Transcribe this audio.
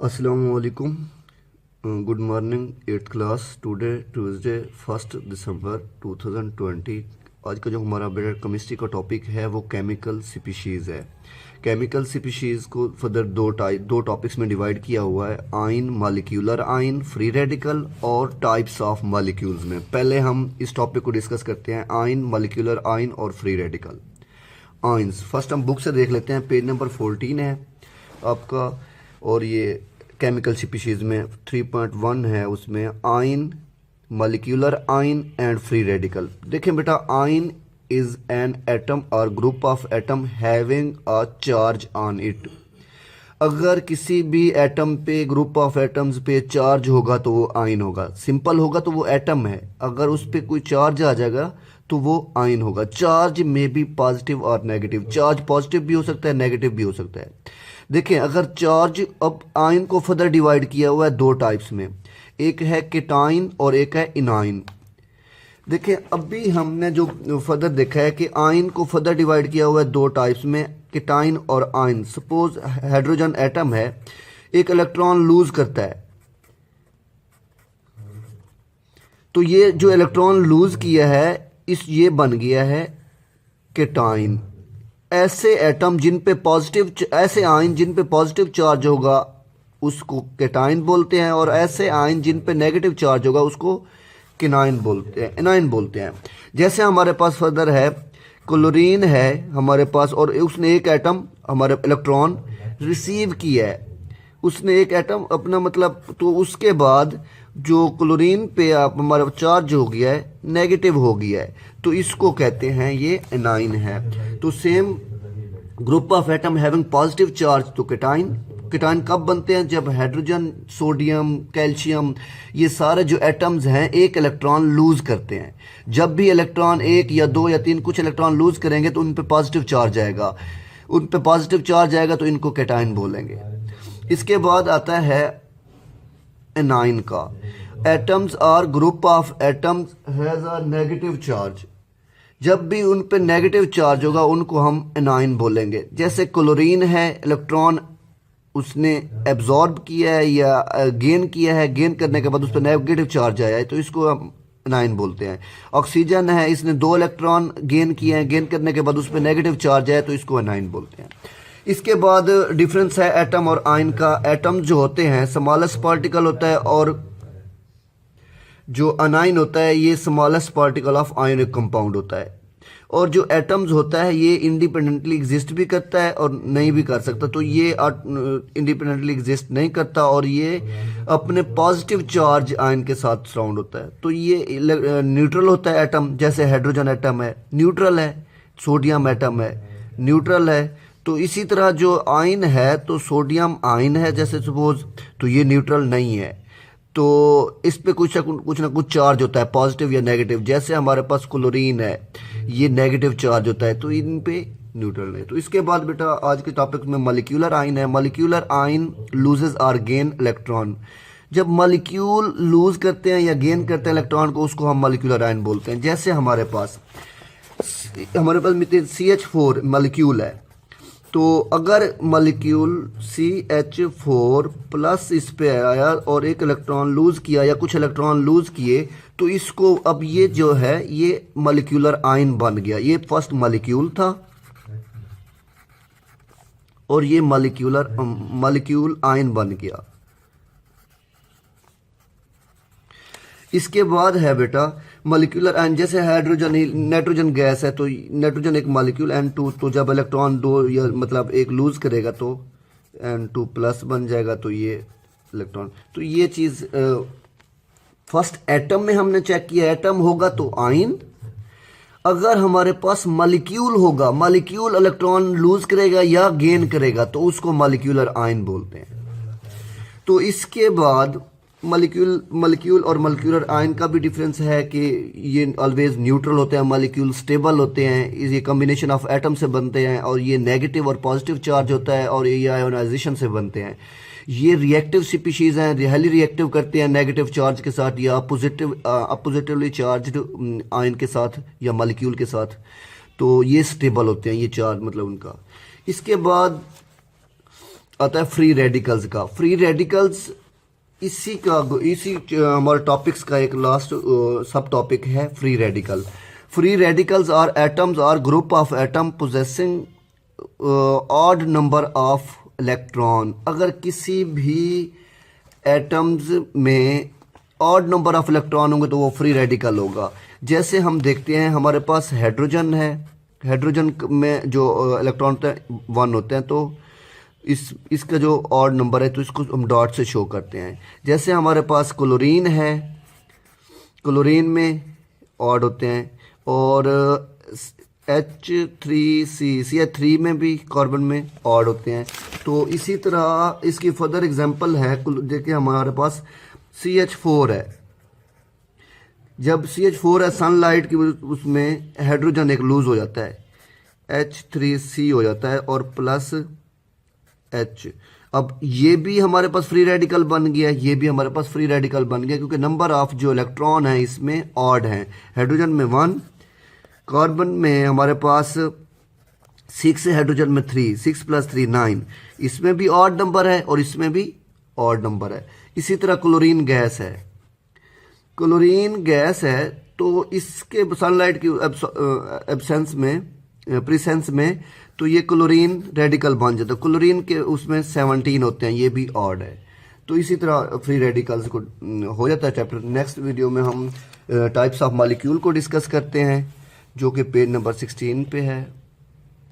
Assalamualaikum. Good morning, 8th class. Today Tuesday 1st December 2020. आज का जो हमारा बेटा केमिस्ट्री का टॉपिक है वो केमिकल स्पीशीज़ है। केमिकल स्पीशीज़ को फर्दर दो टॉपिक्स में डिवाइड किया हुआ है, ion, molecular ion, free radical और टाइप्स ऑफ मॉलिक्यूल्स में। पहले हम इस टॉपिक को डिस्कस करते हैं, आयन, मॉलिक्यूलर आयन और फ्री रेडिकल आयन्स। फर्स्ट हम बुक से देख लेते हैं, पेज नंबर 14 है आपका, और ये केमिकल स्पीशीज़ में 3.1 है, उसमें ion, molecular ion and free radical. देखें बेटा, आयन इज एन एटम और group of atom having a charge on it. अगर किसी भी एटम पे, ग्रुप ऑफ एटम्स पे चार्ज होगा तो वो आयन होगा। सिंपल होगा तो वो एटम है, अगर उस पर कोई चार्ज आ जाएगा तो वो आयन होगा। चार्ज में भी पॉजिटिव और नेगेटिव, चार्ज पॉजिटिव भी हो सकता है, नेगेटिव भी हो सकता है। देखें, अगर चार्ज, अब आयन को फर्दर डिवाइड किया हुआ है दो टाइप्स में, एक है केटाइन और एक है इनाइन। देखें, अभी हमने जो फर्दर देखा है कि आयन को फर्दर डिवाइड किया हुआ है दो टाइप्स में, केटाइन और आयन। सपोज हाइड्रोजन एटम है, एक इलेक्ट्रॉन लूज करता है, तो ये जो इलेक्ट्रॉन लूज किया है ये बन गया है केटाइन। ऐसे एटम जिन पे पॉजिटिव, ऐसे आयन जिन पे पॉजिटिव चार्ज होगा उसको केटाइन बोलते हैं, और ऐसे आयन जिन पे नेगेटिव चार्ज होगा उसको किनाइन बोलते हैं, एनाइन बोलते हैं। जैसे हमारे पास फर्दर है क्लोरीन है हमारे पास, और उसने एक एटम हमारे इलेक्ट्रॉन रिसीव किया है, उसने एक एटम अपना मतलब, तो उसके बाद जो क्लोरीन पे आप हमारा चार्ज हो गया है, नेगेटिव हो गया है, तो इसको कहते हैं ये एनाइन है। तो same group of atom having positive charge, तो केटाइन। केटाइन कब बनते हैं? जब हाइड्रोजन, सोडियम, कैल्शियम, ये सारे जो एटम्स हैं एक इलेक्ट्रॉन लूज करते हैं। जब भी इलेक्ट्रॉन एक या दो या तीन कुछ इलेक्ट्रॉन लूज करेंगे तो उन पे पॉजिटिव चार्ज आएगा, उन पे पॉजिटिव चार्ज आएगा तो इनको केटाइन बोलेंगे। इसके बाद आता है एनाइन का। Atoms or group of atoms has a negative charge. जब भी उन पे नेगेटिव चार्ज होगा उनको हम एनाइन बोलेंगे। जैसे क्लोरीन है, इलेक्ट्रॉन उसने एब्जॉर्ब किया है या गेन किया है, गेन करने के बाद उस पर नेगेटिव चार्ज आया है तो इसको हम एनाइन बोलते हैं। ऑक्सीजन है, इसने दो इलेक्ट्रॉन गेन किए हैं, गेन करने के बाद उस पर नेगेटिव चार्ज आया तो इसको एनाइन बोलते हैं। इसके बाद डिफरेंस है एटम और आयन का। एटम जो होते हैं स्मॉलेस्ट पार्टिकल होता है, और जो अनाइन होता है ये smallest particle of ionic compound होता है। और जो एटम्स होता है ये इंडिपेंडेंटली एग्जिस्ट भी करता है और नहीं भी कर सकता, तो ये इंडिपेंडेंटली एग्जिस्ट नहीं करता और ये अपने पॉजिटिव चार्ज आयन के साथ सराउंड होता है। तो ये न्यूट्रल होता है एटम, जैसे हाइड्रोजन एटम है न्यूट्रल है, सोडियम एटम है न्यूट्रल है। तो इसी तरह जो आयन है, तो सोडियम आयन है जैसे सपोज, तो ये न्यूट्रल नहीं है, तो इस पे कुछ ना कुछ चार्ज होता है, पॉजिटिव या नेगेटिव। जैसे हमारे पास क्लोरीन है, ये नेगेटिव चार्ज होता है, तो इन पे न्यूट्रल है। तो इसके बाद बेटा आज के टॉपिक में मॉलिक्यूलर आयन है। Molecular ion loses or gain electron. जब मॉलिक्यूल लूज करते हैं या गेन करते हैं इलेक्ट्रॉन को, उसको हम मॉलिक्यूलर आयन बोलते हैं। जैसे हमारे पास CH4 मॉलिक्यूल है, तो अगर मॉलिक्यूल CH4 प्लस इस पे आया और एक इलेक्ट्रॉन लूज किया या कुछ इलेक्ट्रॉन लूज किए, तो इसको अब ये जो है ये मॉलिक्यूलर आयन बन गया। ये फर्स्ट मॉलिक्यूल था और ये मॉलिक्यूल आयन बन गया। इसके बाद है बेटा मॉलिक्यूलर आयन। जैसे हाइड्रोजन, नाइट्रोजन गैस है, तो नाइट्रोजन एक मॉलिक्यूल N2, तो जब इलेक्ट्रॉन दो या मतलब एक लूज करेगा तो N2 प्लस बन जाएगा, तो ये इलेक्ट्रॉन। तो ये चीज़ फर्स्ट एटम में हमने चेक किया, एटम होगा तो आयन। अगर हमारे पास मॉलिक्यूल होगा, मॉलिक्यूल इलेक्ट्रॉन लूज करेगा या गेन करेगा, तो उसको मॉलिक्यूलर आयन बोलते हैं। तो इसके बाद मॉलिक्यूल और मॉलिक्यूलर आयन का भी डिफरेंस है कि ये ऑलवेज न्यूट्रल होते हैं, मॉलिक्यूल स्टेबल होते हैं, ये कॉम्बिनेशन ऑफ एटम से बनते हैं, और ये नेगेटिव और पॉजिटिव चार्ज होता है, और ये आयोनाइजेशन से बनते हैं। ये रिएक्टिव स्पीशीज़ हैं, रियली रिएक्टिव करते हैं नेगेटिव चार्ज के साथ या अपोजिटिवली चार्ज्ड आयन के साथ या मॉलिक्यूल के साथ। तो ये स्टेबल होते हैं, ये चार्ज मतलब उनका। इसके बाद आता है फ्री रेडिकल्स का। फ्री रेडिकल्स इसी हमारे टॉपिक्स का एक लास्ट सब टॉपिक है free radical. Free radicals are atoms or group of atom possessing odd number of electron. अगर किसी भी एटम्स में ऑड नंबर ऑफ इलेक्ट्रॉन होंगे तो वो फ्री रेडिकल होगा। जैसे हम देखते हैं हमारे पास हाइड्रोजन है, हाइड्रोजन में जो इलेक्ट्रॉन होते हैं 1 होते हैं, तो इसका जो ऑड नंबर है तो इसको हम डॉट से शो करते हैं। जैसे हमारे पास क्लोरीन है, क्लोरीन में ऑड होते हैं, और H3CH3 में भी कार्बन में ऑड होते हैं। तो इसी तरह इसकी फर्दर एग्जांपल है, देखिए हमारे पास CH4 है। जब CH4 है सनलाइट की उसमें हाइड्रोजन एक लूज हो जाता है, H3C हो जाता है और प्लस H। अब ये भी हमारे पास फ्री रेडिकल बन गया, ये भी हमारे पास फ्री रेडिकल बन गया, क्योंकि नंबर ऑफ जो इलेक्ट्रॉन है इसमें ऑड है। हाइड्रोजन में 1, कार्बन में हमारे पास 6 है, हाइड्रोजन में 3, 6 + 3 9, इसमें भी ऑड नंबर है और इसमें भी ऑड नंबर है। इसी तरह क्लोरीन गैस है, क्लोरीन गैस है तो इसके सनलाइट की एब्सेंस में प्रेजेंस में तो ये क्लोरीन रेडिकल बन जाता है। क्लोरीन के उसमें 17 होते हैं, ये भी ऑड है। तो इसी तरह फ्री रेडिकल्स को हो जाता है चैप्टर। नेक्स्ट वीडियो में हम टाइप्स ऑफ मॉलिक्यूल को डिस्कस करते हैं, जो कि पेज नंबर 16 पे है।